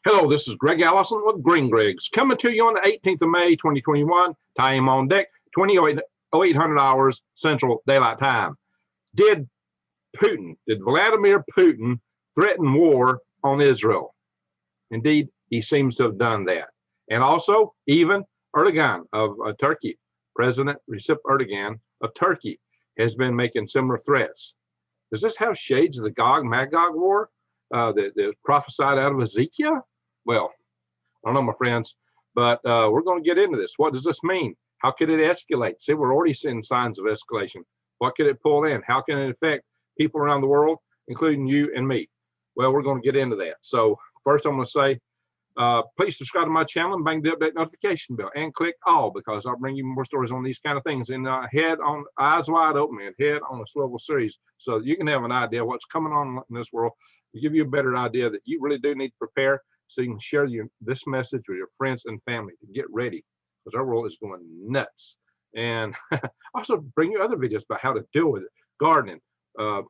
Hello, this is Greg Allison with Green Gregs, coming to you on the 18th of May, 2021. Time on deck, 0800 hours Central Daylight Time. Did Vladimir Putin threaten war on Israel? Indeed, he seems to have done that. And also, even Erdogan of Turkey, President Recep Erdogan of Turkey, has been making similar threats. Does this have shades of the Magog War that prophesied out of Ezekiel? Well, I don't know, my friends, but we're going to get into this. What does this mean? How could it escalate? See, we're already seeing signs of escalation. What could it pull in? How can it affect people around the world, including you and me? Well, we're going to get into that. So first, I'm going to say, please subscribe to my channel and bang the update notification bell and click all, because I'll bring you more stories on these kind of things and head on, eyes wide open and head on a swivel series, so that you can have an idea of what's coming on in this world, to give you a better idea that you really do need to prepare, so you can share this message with your friends and family to get ready, because our world is going nuts. And also bring you other videos about how to deal with it. Gardening. I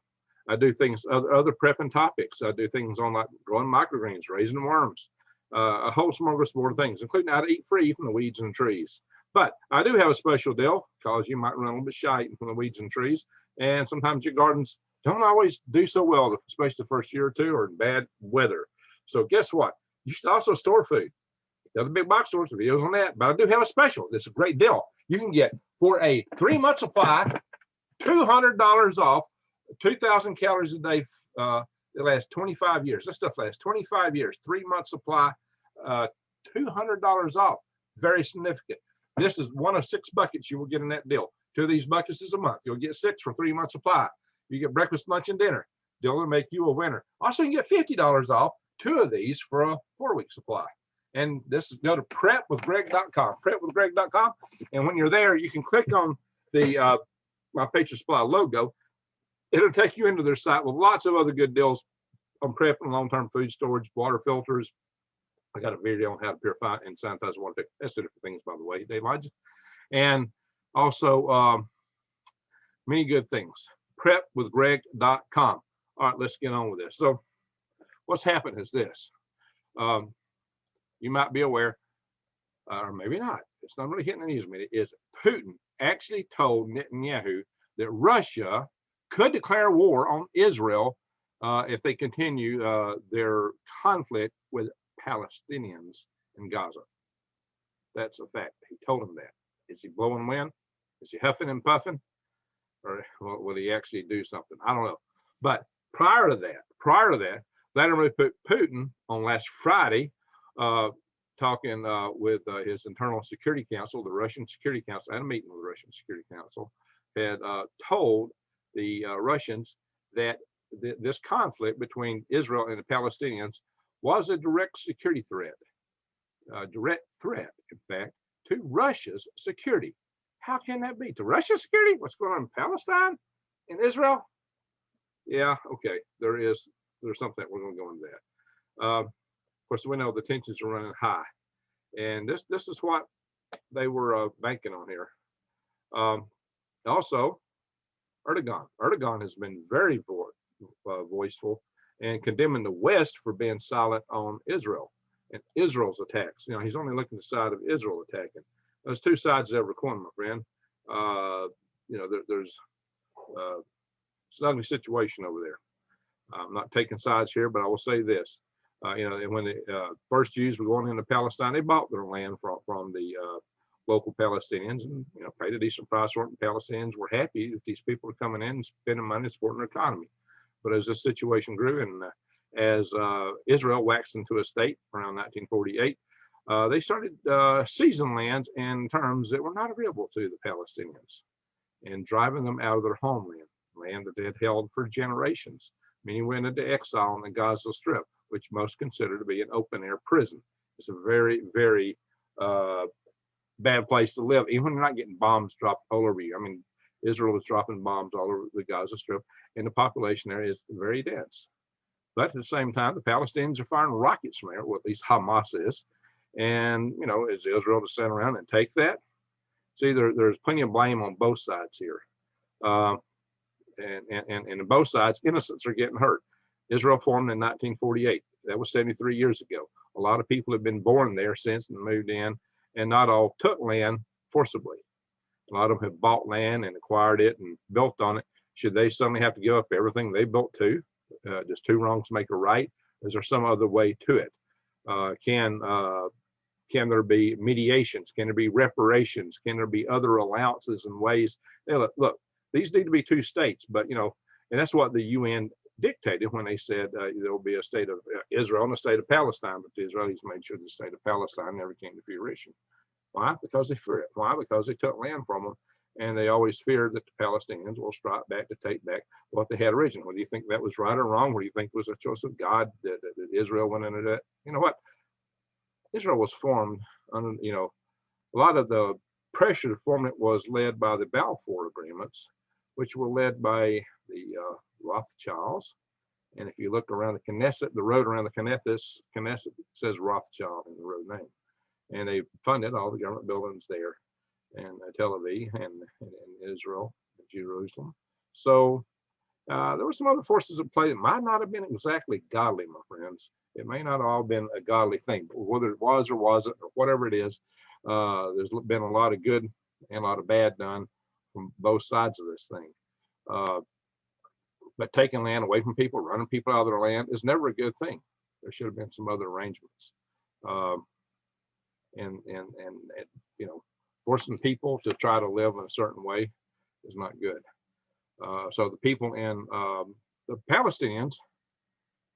do things, other prepping topics. I do things on like growing microgreens, raising worms, a whole smorgasbord of things, including how to eat free from the weeds and trees. But I do have a special deal, because you might run a little bit shy eating from the weeds and trees. And sometimes your gardens don't always do so well, especially the first year or two, or in bad weather. So guess what? You should also store food. The other big box stores, videos on that. But I do have a special. It's a great deal. You can get, for a 3-month supply, $200 off, 2,000 calories a day. It lasts 25 years. This stuff lasts 25 years. 3-month supply, $200 off. Very significant. This is one of 6 buckets you will get in that deal. 2 of these buckets is a month. You'll get 6 for 3-month supply. You get breakfast, lunch, and dinner. Deal will make you a winner. Also, you can get $50 off 2 of these for a 4-week supply. And this is, go to prepwithgreg.com, prepwithgreg.com. And when you're there, you can click on the my Patriot Supply logo. It'll take you into their site with lots of other good deals on prep and long-term food storage, water filters. I got a video on how to purify and sanitize water. That's 2 different things, by the way, Dave Elijah. And also many good things. Prepwithgreg.com. All right, let's get on with this. So what's happened is this. You might be aware, or maybe not. It's not really hitting the news media. Is Putin actually told Netanyahu that Russia could declare war on Israel if they continue their conflict with Palestinians in Gaza. That's a fact. He told him that. Is he blowing wind? Is he huffing and puffing? Or will he actually do something? I don't know. But prior to that, Vladimir Putin on last Friday, talking with his internal security council, the Russian Security Council, I had a meeting with the Russian Security Council, had told the Russians that this conflict between Israel and the Palestinians was a direct security threat, in fact, to Russia's security. How can that be? To Russia's security? What's going on in Palestine? In Israel? Yeah, okay, there's something that we're going to go into that. Of course, we know the tensions are running high, and this is what they were banking on here. Also, Erdogan has been very voiceful and condemning the West for being silent on Israel and Israel's attacks. You know, he's only looking at the side of Israel attacking. There's 2 sides to every coin, my friend. You know, there's it's an ugly situation over there. I'm not taking sides here, but I will say this. You know, when the first Jews were going into Palestine, they bought their land from the local Palestinians, and you know, paid a decent price for it. And Palestinians were happy that these people were coming in and spending money and supporting their economy. But as this situation grew, and as Israel waxed into a state around 1948, they started seizing lands in terms that were not agreeable to the Palestinians, and driving them out of their homeland, land that they had held for generations. Many went into exile on the Gaza Strip, which most consider to be an open-air prison. It's a very, very bad place to live, even when you're not getting bombs dropped all over you. I mean, Israel is dropping bombs all over the Gaza Strip, and the population there is very dense. But at the same time, the Palestinians are firing rockets from there, or at least Hamas is. And, you know, is Israel to stand around and take that? See, there's plenty of blame on both sides here. And on both sides, innocents are getting hurt. Israel formed in 1948. That was 73 years ago. A lot of people have been born there since and moved in, and not all took land forcibly. A lot of them have bought land and acquired it and built on it. Should they suddenly have to give up everything they built too? Does two wrongs make a right? Is there some other way to it? Can there be mediations? Can there be reparations? Can there be other allowances and ways? Hey, look, these need to be two states, but and that's what the UN dictated when they said there will be a state of Israel and a state of Palestine, but the Israelis made sure the state of Palestine never came to fruition. Why? Because they fear it. Why? Because they took land from them, and they always feared that the Palestinians will strike back to take back what they had originally. Whether you think that was right or wrong, whether you think it was a choice of God that Israel went into that, you know what? Israel was formed under, a lot of the pressure to form it was led by the Balfour agreements, which were led by the Rothschilds. And if you look around the Knesset, the road around the Knesset says Rothschild in the road name. And they funded all the government buildings there in Tel Aviv and Israel, and Jerusalem. So there were some other forces at play that might not have been exactly godly, my friends. It may not all been a godly thing, but whether it was or wasn't, or whatever it is, there's been a lot of good and a lot of bad done from both sides of this thing. But taking land away from people, running people out of their land is never a good thing. There should have been some other arrangements. And forcing people to try to live in a certain way is not good. So the people in the Palestinians,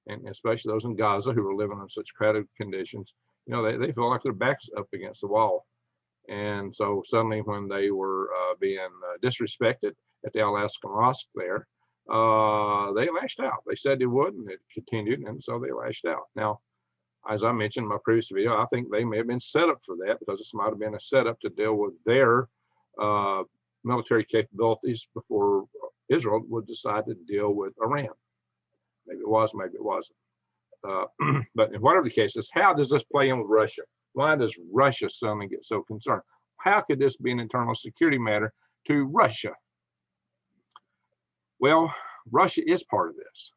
and especially those in Gaza who are living in such crowded conditions, they feel like their backs up against the wall. And so suddenly when they were being disrespected at the Al-Aqsa Mosque there, they lashed out. They said they would, and it continued, and so they lashed out. Now, as I mentioned in my previous video, I think they may have been set up for that, because this might have been a setup to deal with their military capabilities before Israel would decide to deal with Iran. Maybe it was, maybe it wasn't. But in whatever the case is, how does this play in with Russia? Why does Russia suddenly get so concerned? How could this be an internal security matter to Russia? Well, Russia is part of this.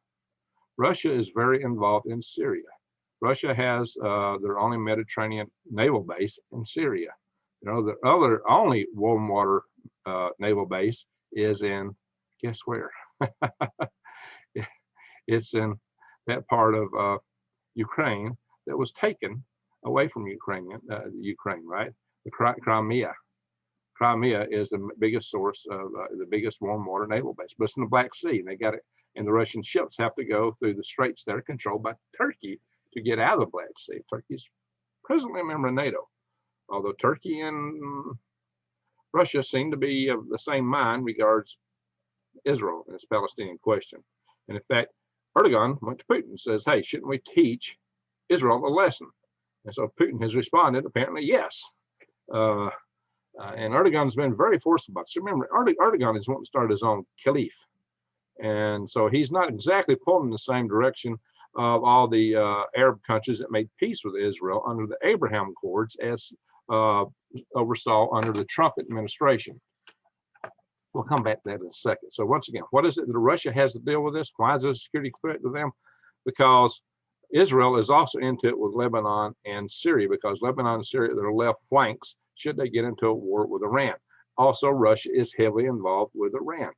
Russia is very involved in Syria. Russia has their only Mediterranean naval base in Syria. The other only warm water naval base is in, guess where? It's in that part of Ukraine that was taken away from Ukraine, right? The Crimea. Crimea is the biggest source of the biggest warm water naval base, but it's in the Black Sea, and they got it. And the Russian ships have to go through the straits that are controlled by Turkey to get out of the Black Sea. Turkey is presently a member of NATO, although Turkey and Russia seem to be of the same mind regards Israel and its Palestinian question. And in fact, Erdogan went to Putin and says, hey, shouldn't we teach Israel a lesson? And so Putin has responded, apparently, yes. And Erdogan has been very forceful about it. So remember, Erdogan is wanting to start his own caliph. And so he's not exactly pulling in the same direction of all the Arab countries that made peace with Israel under the Abraham Accords, as oversaw under the Trump administration. We'll come back to that in a second. So once again, what is it that Russia has to deal with this? Why is it a security threat to them? Because Israel is also into it with Lebanon and Syria, because Lebanon and Syria, their left flanks, should they get into a war with Iran. Also, Russia is heavily involved with Iran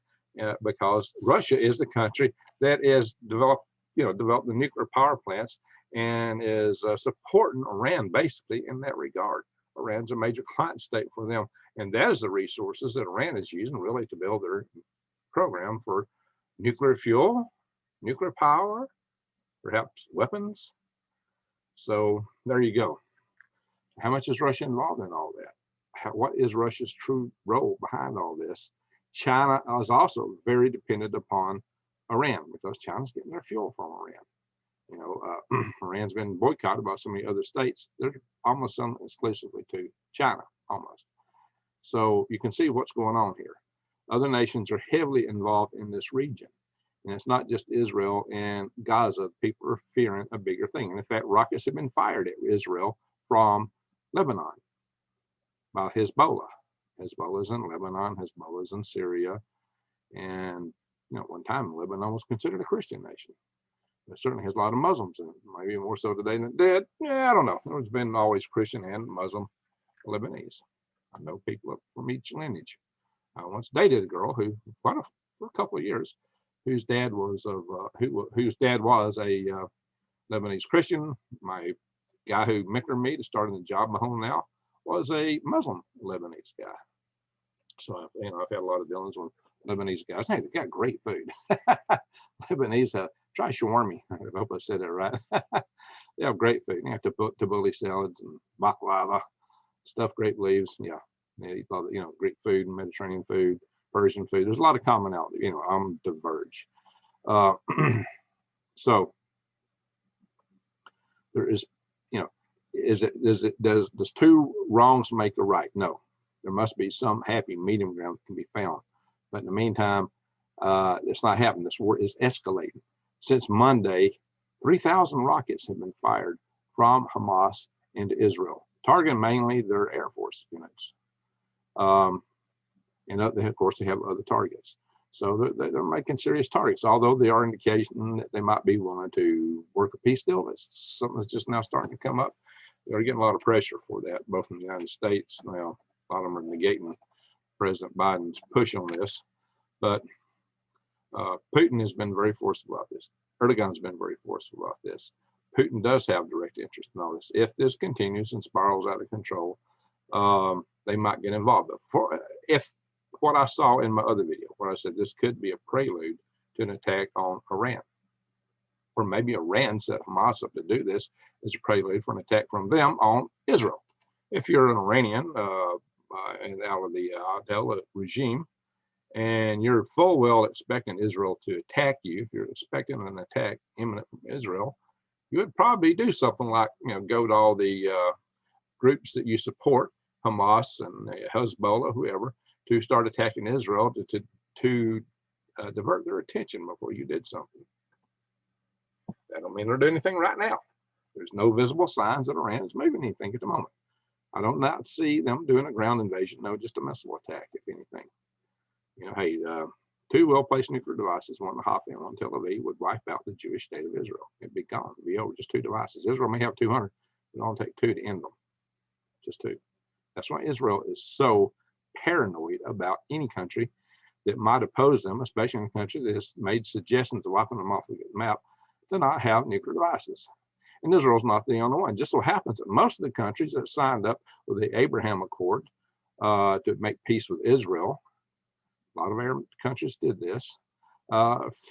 because Russia is the country that is developed the nuclear power plants and is supporting Iran basically in that regard. Iran's a major client state for them, and that is the resources that Iran is using really to build their program for nuclear fuel, nuclear power, perhaps weapons. So there you go. How much is Russia involved in all that? What is Russia's true role behind all this? China is also very dependent upon Iran, because China's getting their fuel from Iran. Iran's been boycotted by so many other states. They're almost exclusively to China, almost. So you can see what's going on here. Other nations are heavily involved in this region. And it's not just Israel and Gaza. People are fearing a bigger thing. And in fact, rockets have been fired at Israel from Lebanon by Hezbollah. Hezbollah's in Lebanon, Hezbollah's in Syria. And at one time, Lebanon was considered a Christian nation. It certainly has a lot of Muslims in it, maybe more so today than it did. Yeah, I don't know. There's been always Christian and Muslim Lebanese. I know people from each lineage. I once dated a girl who, for a couple of years, whose dad was a Lebanese Christian. My guy who mentored me to start in the job I'm home now was a Muslim Lebanese guy. So I've had a lot of dealings with Lebanese guys. Hey, they got great food. Lebanese, try shawarma. I hope I said that right. They have great food. They have tabbouleh salads and baklava, stuffed grape leaves. Yeah, they eat a lot of, Greek food, Mediterranean food, Persian food. There's a lot of commonality. I'm diverge. So there is, does two wrongs make a right? No, there must be some happy medium ground that can be found. But in the meantime, it's not happening. This war is escalating. Since Monday, 3,000 rockets have been fired from Hamas into Israel, targeting mainly their Air Force units. And of course, they have other targets. So they're making serious targets, although they are indicating that they might be willing to work a peace deal. That's something that's just now starting to come up. They're getting a lot of pressure for that, both in the United States. Now, a lot of them are negating President Biden's push on this. But Putin has been very forceful about this. Erdogan's been very forceful about this. Putin does have direct interest in all this. If this continues and spirals out of control, they might get involved. But if what I saw in my other video, where I said this could be a prelude to an attack on Iran, or maybe Iran set Hamas up to do this as a prelude for an attack from them on Israel. If you're an Iranian out of the Ayatollah regime, and you're full well expecting Israel to attack you, if you're expecting an attack imminent from Israel, you would probably do something like, go to all the groups that you support, Hamas and Hezbollah, whoever, to start attacking Israel to divert their attention before you did something. That don't mean they're doing anything right now. There's no visible signs that Iran is moving anything at the moment. I don't not see them doing a ground invasion. No, just a missile attack, if anything. Hey, two well-placed nuclear devices, one in Haifa and one in Tel Aviv, would wipe out the Jewish state of Israel. It'd be gone. It'd be over. Just two devices. Israel may have 200. It only take two to end them. Just two. That's why Israel is so paranoid about any country that might oppose them, especially in a country that has made suggestions of wiping them off the map, to not have nuclear devices. And Israel's not the only one. Just so happens that most of the countries that signed up with the Abraham Accord to make peace with Israel, a lot of Arab countries did this,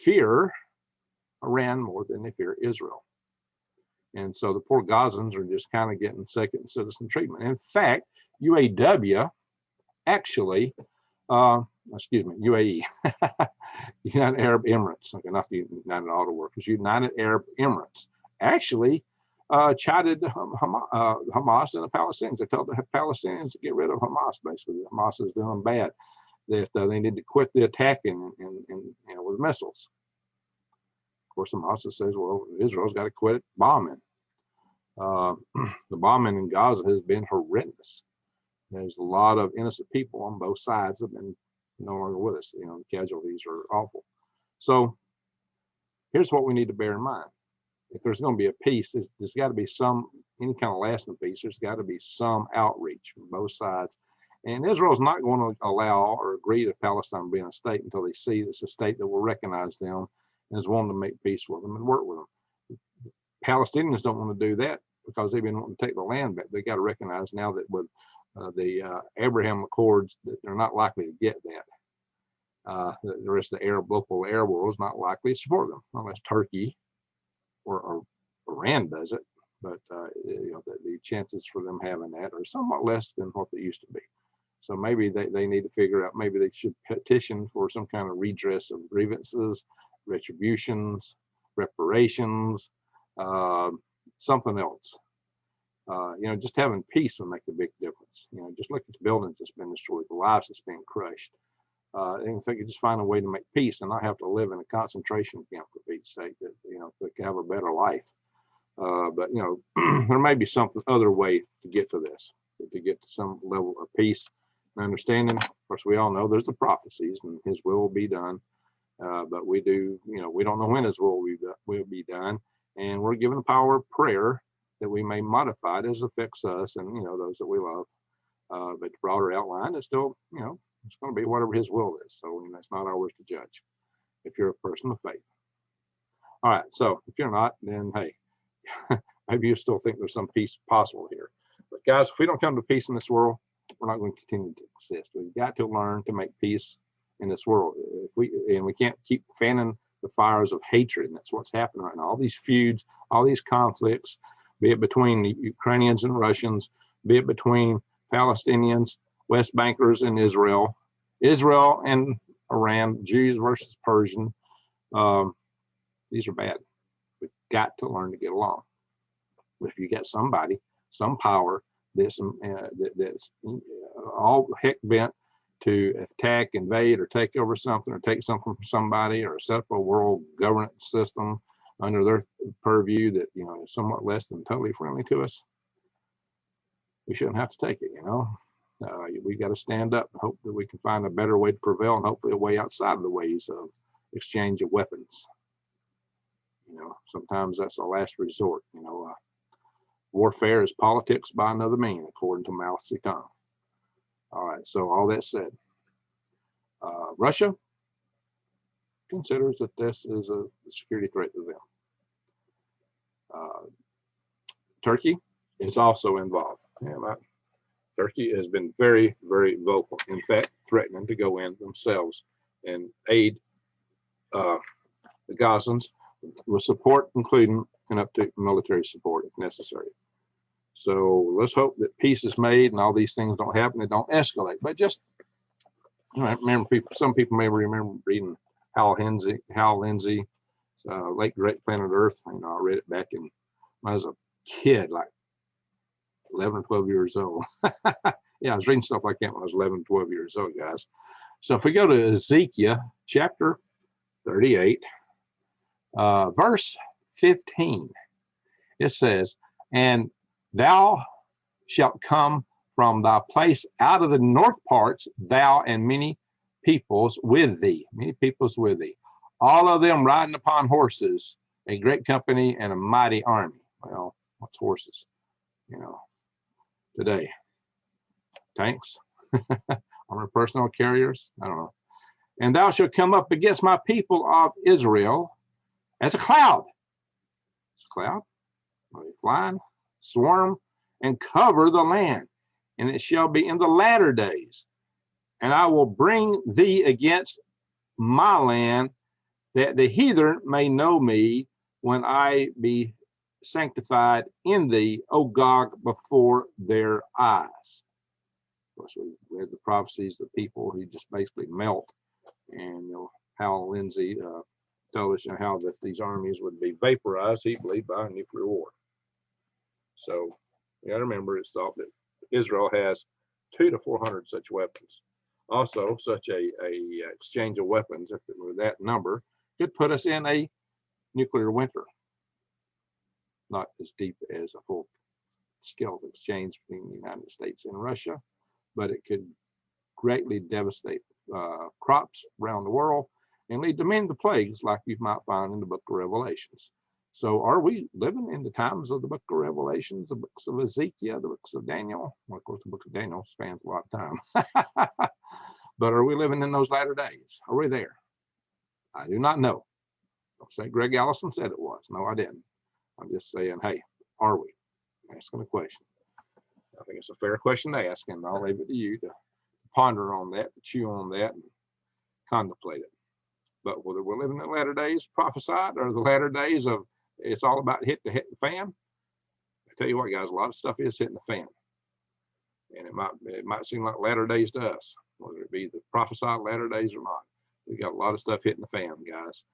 fear Iran more than they fear Israel. And so the poor Gazans are just kind of getting second citizen treatment. In fact, UAW actually, UAE, United Arab Emirates, okay, not the United Auto Workers, United Arab Emirates, actually chided Hamas and the Palestinians. They told the Palestinians to get rid of Hamas, basically. Hamas is doing bad. That they need to quit the attacking with missiles. Of course, Hamas says, well, Israel's got to quit bombing. The bombing in Gaza has been horrendous. There's a lot of innocent people on both sides have been no longer with us. The casualties are awful. So here's what we need to bear in mind. If there's going to be a peace, there's got to be any kind of lasting peace. There's got to be some outreach from both sides. And Israel's not going to allow or agree to Palestine being a state until they see it's a state that will recognize them and is willing to make peace with them and work with them. Palestinians don't want to do that because they've been wanting to take the land back. They got to recognize now that with the Abraham Accords, that they're not likely to get that. The rest of the local Arab world is not likely to support them unless Turkey or Iran does it. But the chances for them having that are somewhat less than what they used to be. So maybe they need to figure out, maybe they should petition for some kind of redress of grievances, retributions, reparations, something else. Just having peace will make a big difference. Just look at the buildings that's been destroyed, the lives that's been crushed. And if they could just find a way to make peace and not have to live in a concentration camp for Pete's sake, that they can have a better life. But there may be some other way to get to this, to get to some level of peace and understanding. Of course, we all know there's the prophecies, and His will be done. But we do, we don't know when His will will be done, and we're given the power of prayer that we may modify it as it affects us and those that we love. But the broader outline is still, it's going to be whatever His will is. So that's not ours to judge. If you're a person of faith. All right. So if you're not, then hey, maybe you still think there's some peace possible here. But guys, if we don't come to peace in this world, we're not going to continue to exist. We've got to learn to make peace in this world. We can't keep fanning the fires of hatred, and that's what's happening right now. All these feuds, all these conflicts, be it between the Ukrainians and Russians, be it between Palestinians, West Bankers and Israel, Israel and Iran, Jews versus Persian. These are bad. We've got to learn to get along. But if you get somebody, some power that's all heck bent to attack, invade, or take over something, or take something from somebody, or set up a world governance system under their purview that is somewhat less than totally friendly to us, we shouldn't have to take it. We got to stand up and hope that we can find a better way to prevail, and hopefully a way outside of the ways of exchange of weapons. Sometimes that's a last resort. Warfare is politics by another means, according to Mao Zedong. All right, so all that said, Russia considers that this is a security threat to them. Turkey is also involved. Turkey has been very, very vocal, in fact, threatening to go in themselves and aid the Gazans with support, including and up to military support if necessary. So let's hope that peace is made and all these things don't happen and don't escalate. But just remember, some people may remember reading Hal Lindsey, Late Great Planet Earth. I read it back when I was a kid, like 11 or 12 years old. Yeah, I was reading stuff like that when I was 11, 12 years old, guys. So if we go to Ezekiel chapter 38, verse 15, it says, "And thou shalt come from thy place out of the north parts, thou and many peoples with thee," all of them riding upon horses, a great company and a mighty army. Well, what's horses? Today, tanks, armored personnel carriers, I don't know. "And thou shalt come up against my people of Israel as a cloud." It's a cloud, flying, swarm, and cover the land. "And it shall be in the latter days, and I will bring thee against my land, that the heathen may know me when I be sanctified in thee, O Gog, before their eyes." Of course, we read the prophecies of people who just basically melt, and Hal Lindsey told us how that these armies would be vaporized, he believed, by a nuclear war. So you got to remember, it's thought that Israel has 200 to 400 such weapons. Also, such a exchange of weapons, if it were that number, could put us in a nuclear winter. Not as deep as a full scale exchange between the United States and Russia, but it could greatly devastate crops around the world and lead to many of the plagues like you might find in the book of Revelations. So are we living in the times of the book of Revelations, the books of Ezekiel, the books of Daniel? Well, of course, the book of Daniel spans a lot of time. But are we living in those latter days? Are we there? I do not know. Don't say Greg Allison said it was. No, I didn't. I'm just saying, hey, are we? I'm asking a question. I think it's a fair question to ask, and I'll leave it to you to ponder on that, to chew on that, and contemplate it. But whether we're living in the latter days prophesied or the latter days of it's all about hit the fan, I tell you what, guys, a lot of stuff is hitting the fan. And it might seem like latter days to us, whether it be the prophesied latter days or not. We got a lot of stuff hitting the fan, guys.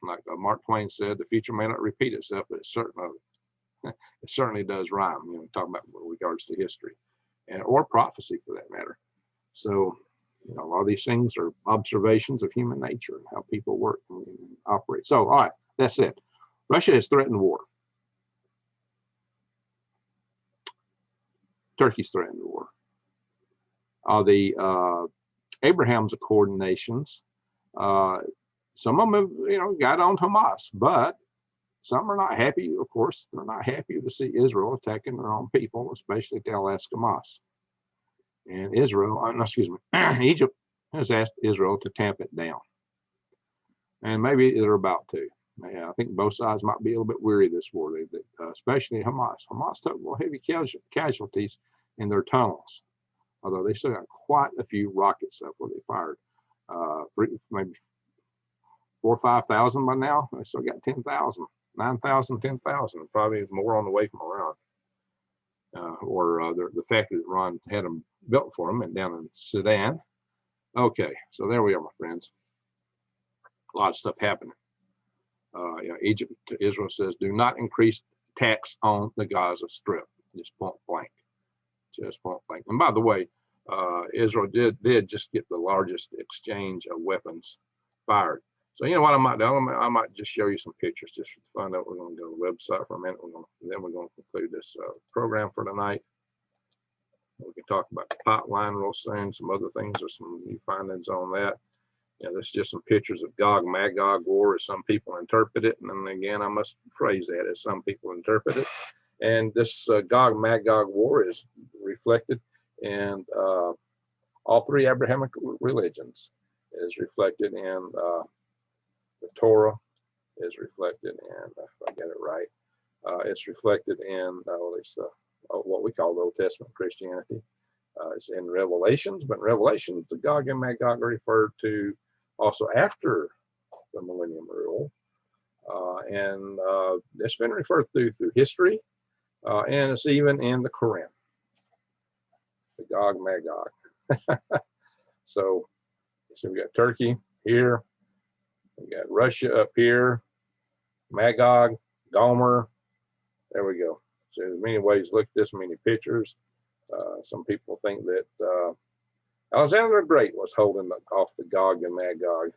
Like Mark Twain said, the future may not repeat itself, but it certainly does rhyme. Talking about with regards to history, or prophecy for that matter. So, a lot of these things are observations of human nature and how people work and operate. So, all right, that's it. Russia has threatened war. Turkey's threatened war. The Abraham's Accord nations Some of them have, got on Hamas, but some are not happy. Of course, they're not happy to see Israel attacking their own people, especially Tel Hamas. And Israel, no, excuse me, Egypt has asked Israel to tamp it down. And maybe they're about to. Yeah, I think both sides might be a little bit weary of this war, especially Hamas. Hamas took heavy casualties in their tunnels, although they still got quite a few rockets up where they fired. Maybe 4,000 or 5,000 by now. They still got 10,000, 9,000, 10,000, probably more on the way from Iran. The factory that Ron had them built for them and down in Sudan. Okay, so there we are, my friends. A lot of stuff happening. Egypt to Israel says, do not increase tax on the Gaza Strip. Just point blank. Just point blank. And by the way, Israel did just get the largest exchange of weapons fired. So you know what I might do? I might just show you some pictures just for fun. We're going to go to the website for a minute. Then we're going to conclude this program for tonight. We can talk about the pipeline real soon, some other things, or some new findings on that. There's just some pictures of Gog Magog War as some people interpret it. And then again, I must phrase that as some people interpret it. And this Gog Magog War is reflected in all three Abrahamic religions. It is reflected in the Torah, is reflected in, if I get it right, it's reflected in at least what we call the Old Testament Christianity. It's in Revelations, but in Revelations, the Gog and Magog are referred to also after the millennium rule. And it's been referred to through history, and it's even in the Quran, the Gog Magog. So we got Turkey here, we got Russia up here, Magog, Gomer. There we go. So there's many ways to look at this, many pictures. Some people think that Alexander the Great was holding off the Gog and Magog.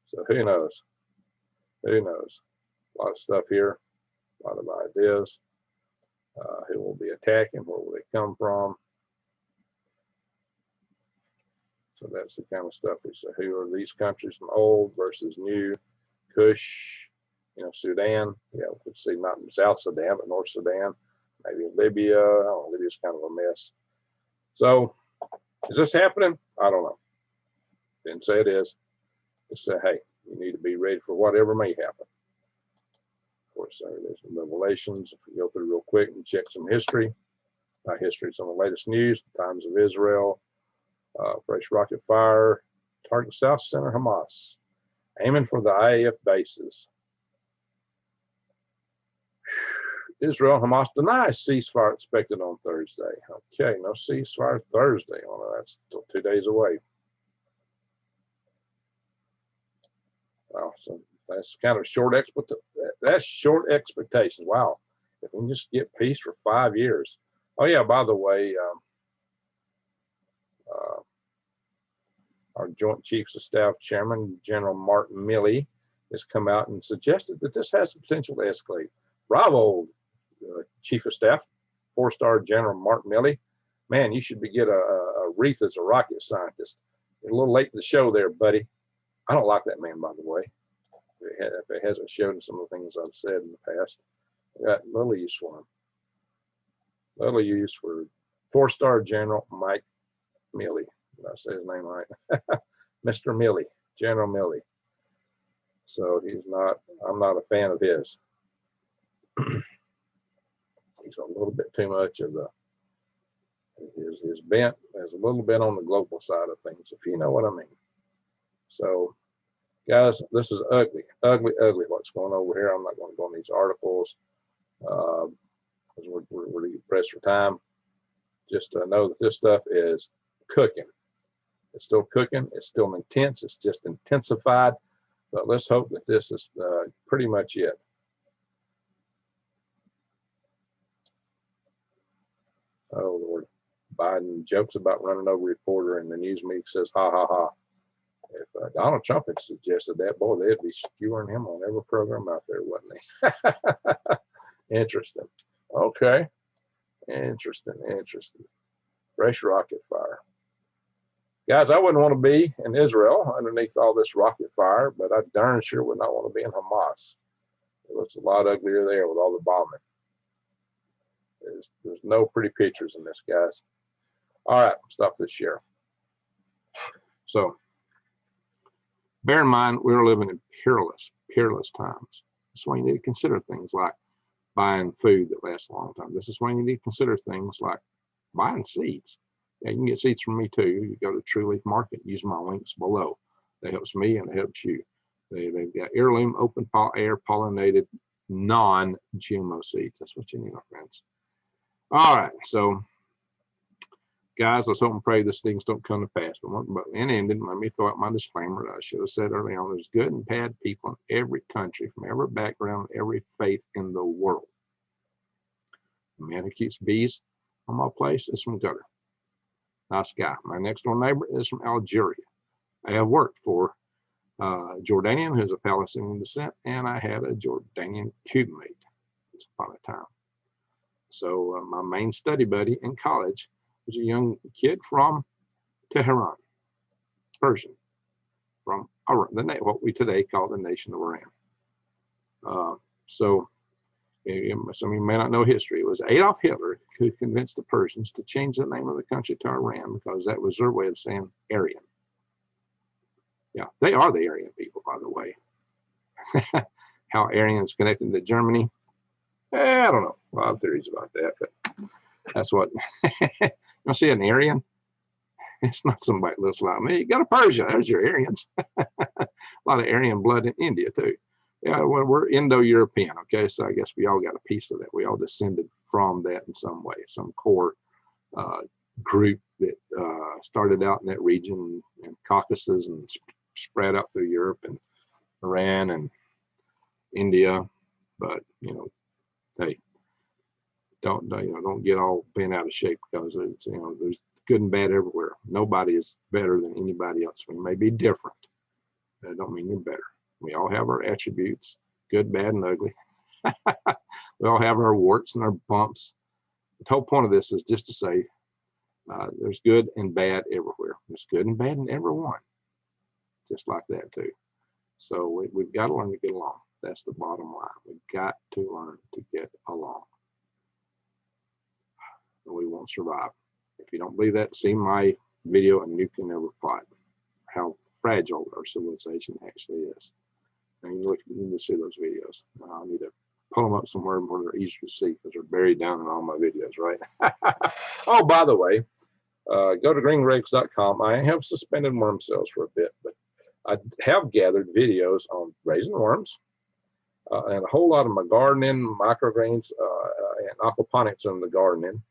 So who knows? Who knows? A lot of stuff here, a lot of ideas. Who will be attacking? Where will they come from? So that's the kind of stuff we say. Who are these countries from old versus new? Kush, Sudan. Yeah, we could see not in South Sudan, but North Sudan. Maybe Libya. Oh, Libya's kind of a mess. So is this happening? I don't know. Didn't say it is. Just say, hey, you need to be ready for whatever may happen. Of course, there's some revelations. If we go through real quick and check some history. History, some of the latest news, Times of Israel, fresh rocket fire, target South Center Hamas, aiming for the IAF bases. Israel, Hamas denies ceasefire expected on Thursday. Okay, no ceasefire Thursday. Well, that's still 2 days away. Wow, so that's kind of short expectations. Wow, if we can just get peace for 5 years. Oh yeah, by the way, our Joint Chiefs of Staff Chairman, General Martin Milley, has come out and suggested that this has the potential to escalate. Bravo, Chief of Staff, 4-star General Martin Milley. Man, you should get a wreath as a rocket scientist. You're a little late to the show there, buddy. I don't like that man, by the way. If it hasn't showed some of the things I've said in the past, I got little use for him. Little use for 4-star General Mike Milley. Did I say his name right? Mr. Milley, General Milley. So I'm not a fan of his. He's a little bit too much of his bent is a little bit on the global side of things, if you know what I mean. So, guys, this is ugly what's going on over here. I'm not going to go on these articles because we're pressed for time. Just know that this stuff is cooking. It's still cooking. It's still intense. It's just intensified. But let's hope that this is pretty much it. Oh, Lord. Biden jokes about running over a reporter, and the news media says, ha, ha, ha. If Donald Trump had suggested that, boy, they'd be skewering him on every program out there, wouldn't they? Interesting. Okay. Interesting. Fresh rocket fire. Guys, I wouldn't want to be in Israel underneath all this rocket fire, but I darn sure would not want to be in Hamas. It looks a lot uglier there with all the bombing. There's no pretty pictures in this, guys. All right, stop this share. So, bear in mind, we're living in peerless times. That's why you need to consider things like buying food that lasts a long time. This is why you need to consider things like buying seeds. Yeah, you can get seeds from me too. You go to True Leaf Market, use my links below. That helps me and it helps you. They've got heirloom, open air pollinated, non-GMO seeds. That's what you need, my friends. All right, so guys, let's hope and pray these things don't come to pass. But in ending, let me throw out my disclaimer that I should have said earlier on. There's good and bad people in every country, from every background, every faith in the world. The man who keeps bees on my place is from Gutter. Nice guy. My next door neighbor is from Algeria. I have worked for Jordanian, who's a Palestinian descent, and I had a Jordanian Cuban mate once upon a time. So my main study buddy in college was a young kid from Tehran, Persian, from Iran, what we today call the nation of Iran. So some of you may not know history. It was Adolf Hitler who convinced the Persians to change the name of the country to Iran because that was their way of saying Aryan. Yeah, they are the Aryan people, by the way. How Aryans connected to Germany, I don't know. A lot of theories about that, but that's what. You see an Aryan? It's not somebody that looks like me. You go to Persia, there's your Aryans. A lot of Aryan blood in India, too. Yeah, well, we're Indo-European, okay? So I guess we all got a piece of that. We all descended from that in some way, some core group that started out in that region and Caucasus and spread out through Europe and Iran and India. But, you know, hey, don't get all bent out of shape because it's, there's good and bad everywhere. Nobody is better than anybody else. We may be different. That don't mean you're better. We all have our attributes, good, bad, and ugly. We all have our warts and our bumps. The whole point of this is just to say there's good and bad everywhere. There's good and bad in everyone, just like that too. So we've got to learn to get along. That's the bottom line. We've got to learn to get along. We won't survive. If you don't believe that, see my video on Nuke In Every Pot, how fragile our civilization actually is. And you need to see those videos. I need to pull them up somewhere where they're easier to see because they're buried down in all my videos, right? Oh, by the way, go to greengregs.com. I have suspended worm cells for a bit, but I have gathered videos on raising worms and a whole lot of my gardening, microgreens, and aquaponics in the gardening,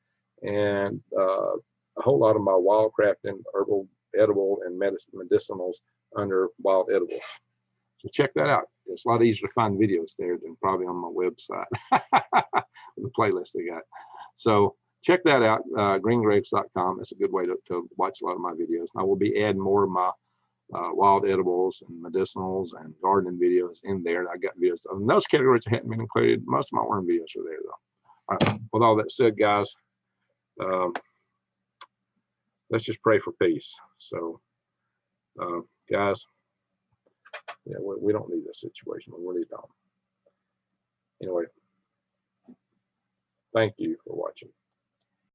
and a whole lot of my wildcrafting, herbal, edible, and medicinals under wild edibles. So check that out. It's a lot easier to find videos there than probably on my website, the playlist they got. So check that out, greengregs.com. It's a good way to watch a lot of my videos. I will be adding more of my wild edibles and medicinals and gardening videos in there. I got videos in those categories that hadn't been included. Most of my worm videos are there, though. All right. With all that said, guys, let's just pray for peace. So, guys, yeah, we don't need this situation. We really don't. Anyway, thank you for watching.